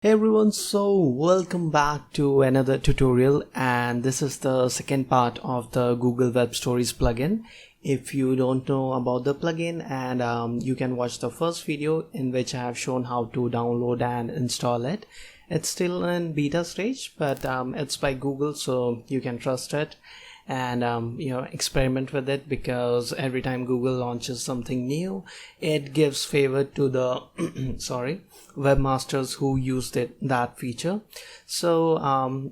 Hey everyone, so welcome back to another tutorial, and this is the second part of the Google Web Stories plugin. If you don't know about the plugin, and you can watch the first video in which I have shown how to download and install it. It's still in beta stage, but it's by Google, so you can trust it and experiment with it, because every time Google launches something new, it gives favor to the webmasters who used that feature. So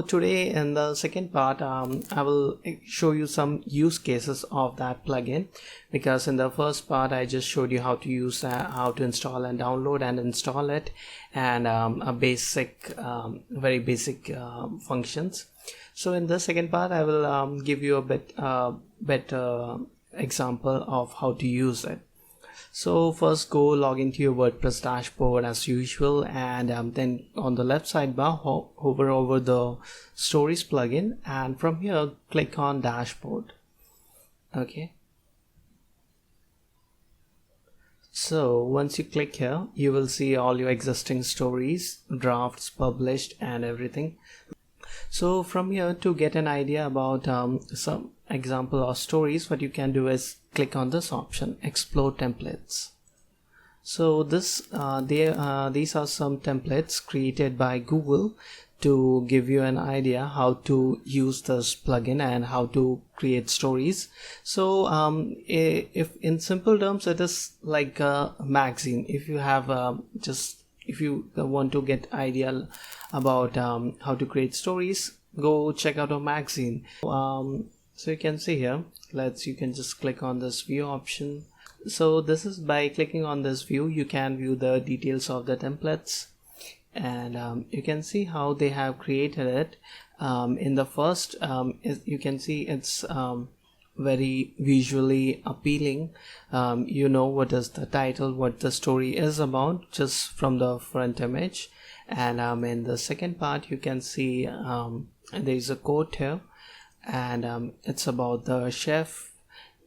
today in the second part, I will show you some use cases of that plugin, because in the first part I just showed you how to use how to install and download and install it, and a very basic functions. So in the second part, I will give you a better example of how to use it. So first, go log into your WordPress dashboard as usual, and then on the left sidebar, hover over the Stories plugin, and from here click on Dashboard. Okay. So once you click here, you will see all your existing stories, drafts, published, and everything. So from here, to get an idea about some example of stories, what you can do is click on this option, Explore Templates. So these are some templates created by Google to give you an idea how to use this plugin and how to create stories. So if in simple terms, it is like a magazine. If you have if you want to get idea about how to create stories, go check out a magazine. So you can see here, you can just click on this view option. So this is by clicking on this view, you can view the details of the templates, and you can see how they have created it. In the first, you can see it's very visually appealing. You know what is the title, what the story is about, just from the front image. And in the second part, you can see there is a quote here, and it's about the chef.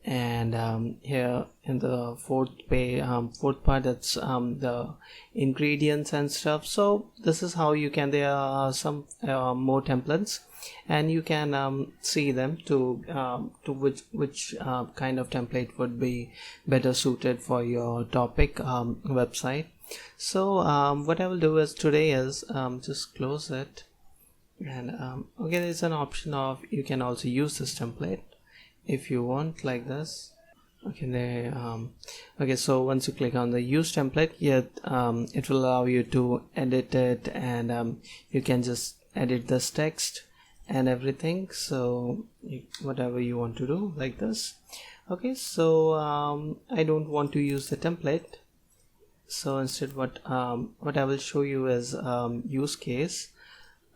And here in the fourth part, it's the ingredients and stuff. So this is how you can, there are some more templates, and you can see them to which kind of template would be better suited for your topic website. So what I will do is today is just close it, and okay, there's an option of you can also use this template if you want, like this. Okay, so once you click on the use template, it will allow you to edit it, and you can just edit this text and everything. So whatever you want to do, like this. Okay, so I don't want to use the template, so instead what I will show you is use case.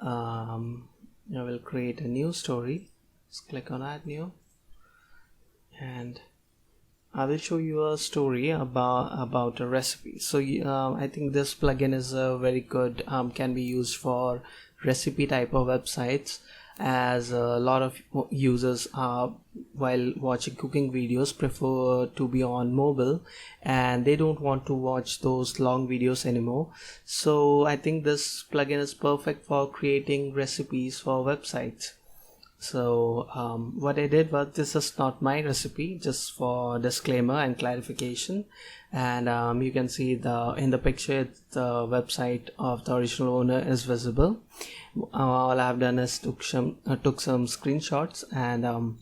I will create a new story. Just click on add new, and I will show you a story about a recipe. So I think this plugin is a very good, can be used for recipe type of websites, as a lot of users while watching cooking videos prefer to be on mobile, and they don't want to watch those long videos anymore. So I think this plugin is perfect for creating recipes for websites. So what I did was, this is not my recipe, just for disclaimer and clarification. And you can see in the picture, the website of the original owner is visible. All I've done is took some screenshots, and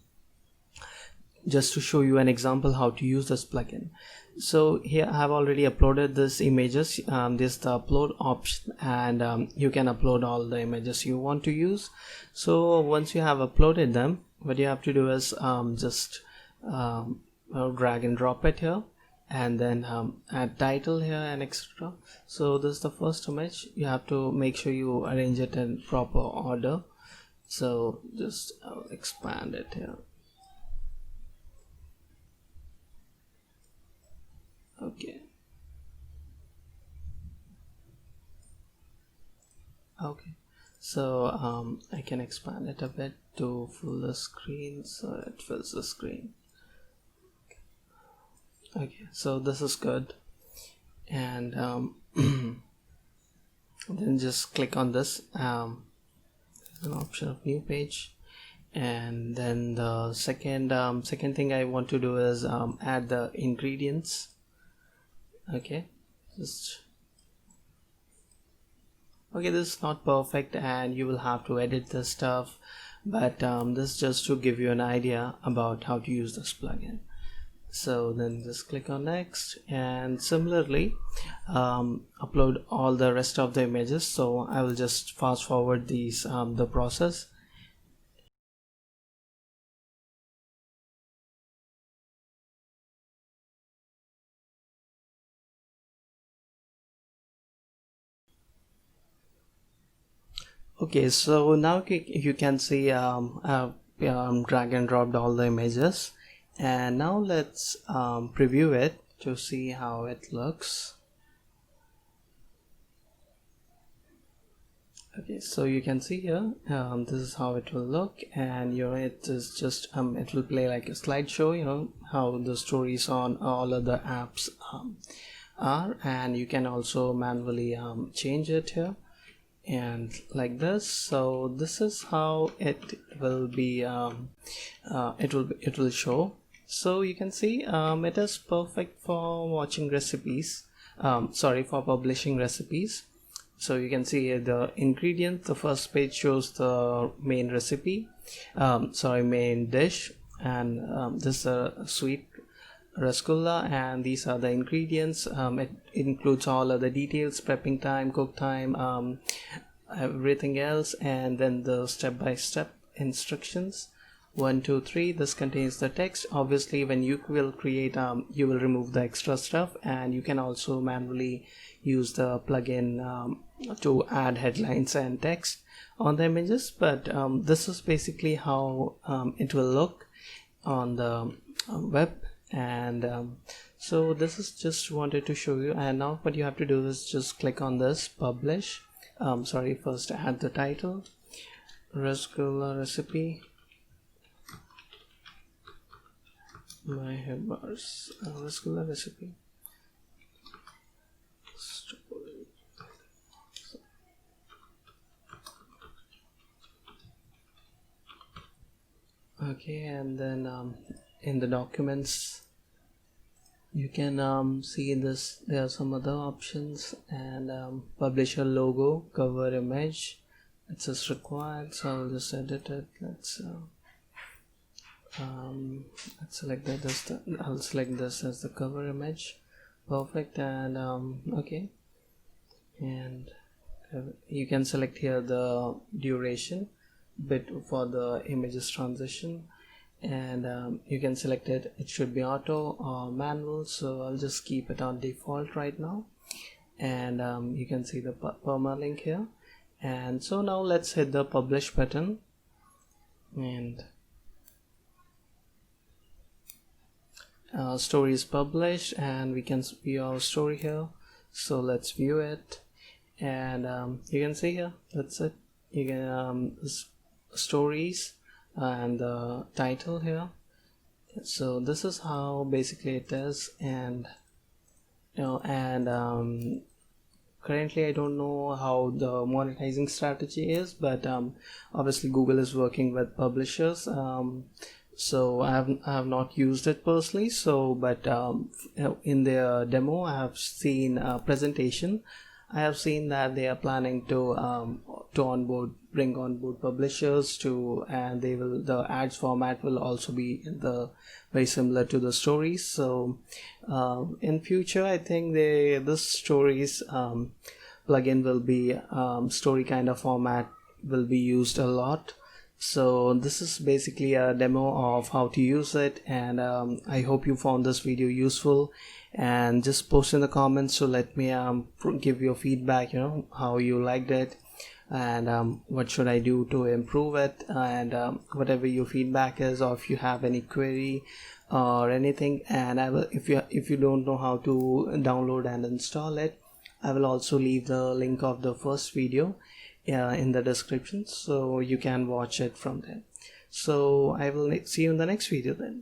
just to show you an example how to use this plugin. So here I have already uploaded this images. This is the upload option, and you can upload all the images you want to use. So once you have uploaded them, what you have to do is just drag and drop it here, and then add title here and etc. So this is the first image. You have to make sure you arrange it in proper order. So just expand it here. Okay, so I can expand it a bit to fill the screen, so it fills the screen. Okay, so this is good. And then just click on this, an option of new page, and then the second thing I want to do is add the ingredients. Okay, this is not perfect and you will have to edit this stuff, but this is just to give you an idea about how to use this plugin. So then just click on next, and similarly upload all the rest of the images. So I will just fast forward these the process. Okay, so now you can see drag and dropped all the images, and now let's preview it to see how it looks. Okay, so you can see here this is how it will look, and it is just it will play like a slideshow, how the stories on all other apps are, and you can also manually change it here and like this. So this is how it will be it will show. So you can see it is perfect for watching recipes, for publishing recipes. So you can see the ingredients. The first page shows the main recipe, main dish, and this is a sweet rasgulla, and these are the ingredients. It includes all of the details, prepping time, cook time, everything else, and then the step-by-step instructions. 1 2 3. This contains the text. Obviously when you will create you will remove the extra stuff, and you can also manually use the plugin to add headlines and text on the images. But this is basically how it will look on the web. And so this is just wanted to show you. And now what you have to do is just click on this publish. First add the title, rasgulla recipe, my head bars, rasgulla recipe. Okay, and then in the documents you can see this. There are some other options, and publisher logo, cover image, it says required, so I'll just edit it. Let's select that I'll select this as the cover image. Perfect. And okay, and you can select here the duration bit for the images transition, and you can select it. It should be auto or manual, so I'll just keep it on default right now. And you can see the permalink here. And so now let's hit the publish button, and story is published, and we can view our story here. So let's view it, and you can see here, that's it. You can stories and the title here. So this is how basically it is. And currently I don't know how the monetizing strategy is, but obviously Google is working with publishers, so I have not used it personally. So but in their demo I have seen a presentation. I have seen that they are planning to bring on board publishers and the ads format will also be very similar to the stories. So in future I think this stories plugin will be story kind of format will be used a lot. So this is basically a demo of how to use it, and I hope you found this video useful, and just post in the comments to let me give your feedback, how you liked it, and what should I do to improve it, and whatever your feedback is, or if you have any query or anything. And I will, if you don't know how to download and install it, I will also leave the link of the first video in the description, so you can watch it from there. So I will see you in the next video then.